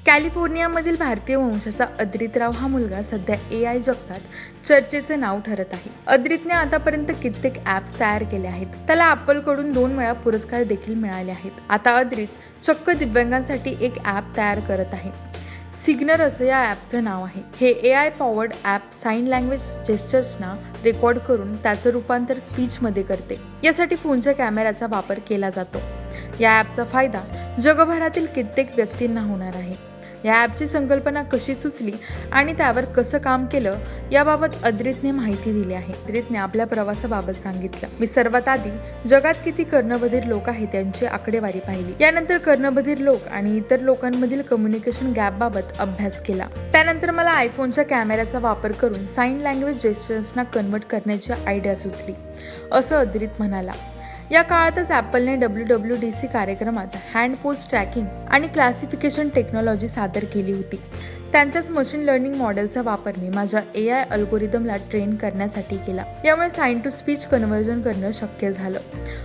कॅलिफोर्नियामधील भारतीय वंशाचा अद्रितराव हा मुलगा सध्या AI जगतात चर्चेचे नाव ठरत आहे. अद्रितने आतापर्यंत कित्येक ॲप्स तयार केले आहेत. त्याला ॲपलकडून 2 वेळा पुरस्कार देखील मिळाले आहेत. आता अद्रित चक्क दिव्यांगांसाठी एक ॲप तयार करत आहे. सिग्नर असं या ॲपचं नाव आहे. हे AI powered app sign language जेस्चर्सना रेकॉर्ड करून त्याचं रूपांतर स्पीचमध्ये करते. यासाठी फोनच्या कॅमेऱ्याचा वापर केला जातो. या ॲपचा फायदा जगभरातील कित्येक व्यक्तींना होणार आहे. या ॲपची संकल्पना कशी सुचली आणि त्यावर कसं काम केलं याबाबत अद्रितने माहिती दिली आहे. अद्रितने आपल्या प्रवासाबाबत सांगितलं. मी सर्वात आधी जगात किती कर्णबधीर लोक आहेत यांची आकडेवारी पाहिली. यानंतर कर्णबधीर लोक आणि इतर लोकांमधील कम्युनिकेशन गॅपबाबत अभ्यास केला. त्यानंतर मला आयफोनच्या कॅमेऱ्याचा वापर करून साइन लँग्वेज जेस्चर्सना कन्वर्ट करण्याची आयडिया सुचली, असं अद्रित म्हणाला. या काळातच ॲपलने WWDC कार्यक्रमात हँड पोज ट्रॅकिंग आणि क्लासिफिकेशन टेक्नॉलॉजी सादर केली होती. त्यांच्याच मशीन लर्निंग मॉडेलचा वापर मी माझ्या AI अल्गोरिदमला ट्रेन करण्यासाठी केला. यामुळे साइन टू स्पीच कन्व्हर्जन करणं शक्य झालं,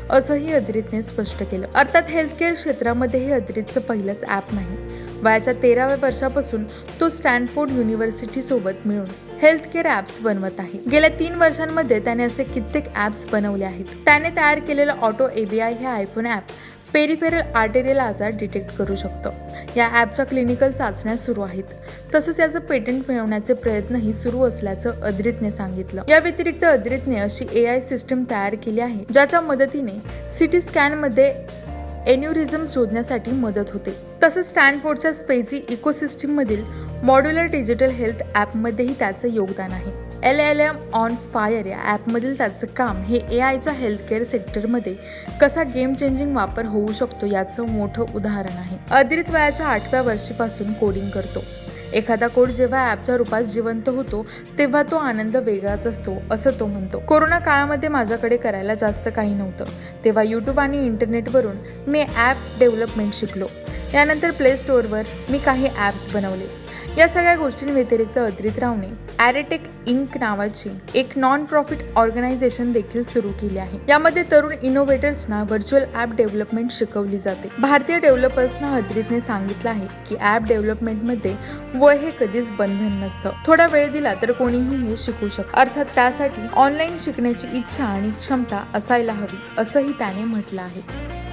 असंही अद्रितने स्पष्ट केलं. अर्थात हेल्थकेअर क्षेत्रामध्ये हे अद्रितचं पहिलंच ॲप नाही. वयाच्या 13व्या वर्षापासून तो स्टॅनफोर्ड युनिव्हर्सिटी सोबत मिळून हेल्थकेअर ॲप्स बनवत आहे. गेल्या 3 वर्षांमध्ये त्याने असे कित्येक ॲप्स बनवले आहेत. त्याने तयार केलेलं ऑटो ABI हे आयफोन ॲप पेरिफेरल आर्टेरियल आजार डिटेक्ट करू शकतं. या ॲपच्या क्लिनिकल चाचण्या सुरू आहेत. तसंच याचं पेटंट मिळवण्याचे प्रयत्नही सुरू असल्याचं अद्रितने सांगितलं. या व्यतिरिक्त अद्रितने अशी AI सिस्टीम तयार केली आहे ज्याच्या मदतीने CT स्कॅनमध्ये एन्युरिझम शोधण्यासाठी मदत होते. तसंच स्टॅनफोर्डच्या स्पेसी इकोसिस्टीममधील मॉड्युलर डिजिटल हेल्थ ॲपमध्येही त्याचं योगदान आहे. LLM ऑन फायर या ॲपमधील त्याचं काम हे AIच्या हेल्थकेअर सेक्टरमध्ये कसा गेम चेंजिंग वापर होऊ शकतो याचं मोठं उदाहरण आहे. अद्रित वयाच्या 8व्या वर्षीपासून कोडिंग करतो. एखादा कोड जेव्हा ॲपच्या रूपात जिवंत होतो तेव्हा तो आनंद वेगळाच असतो, असं तो म्हणतो. कोरोना काळामध्ये माझ्याकडे करायला जास्त काही नव्हतं, तेव्हा YouTube आणि इंटरनेटवरून मी ॲप डेव्हलपमेंट शिकलो. यानंतर प्ले स्टोअरवर मी काही ॲप्स बनवले. या सगळ्या गोष्टींव्यतिरिक्त अद्रितरावने ॲरेटेक इंक नावाची एक नॉन प्रॉफिट ऑर्गनायझेशन देखील सुरू केली आहे. यामध्ये तरुण इनोव्हेटर्सना व्हर्च्युअल ॲप डेव्हलपमेंट शिकवली जाते. भारतीय डेव्हलपर्सना अद्रितने सांगितलं आहे की ॲप डेव्हलपमेंटमध्ये वय हे कधीच बंधन नसतं. थोडा वेळ दिला तर कोणीही हे शिकू शकतं. अर्थात त्यासाठी ऑनलाईन शिकण्याची इच्छा आणि क्षमता असायला हवी, असंही त्याने म्हटलं आहे.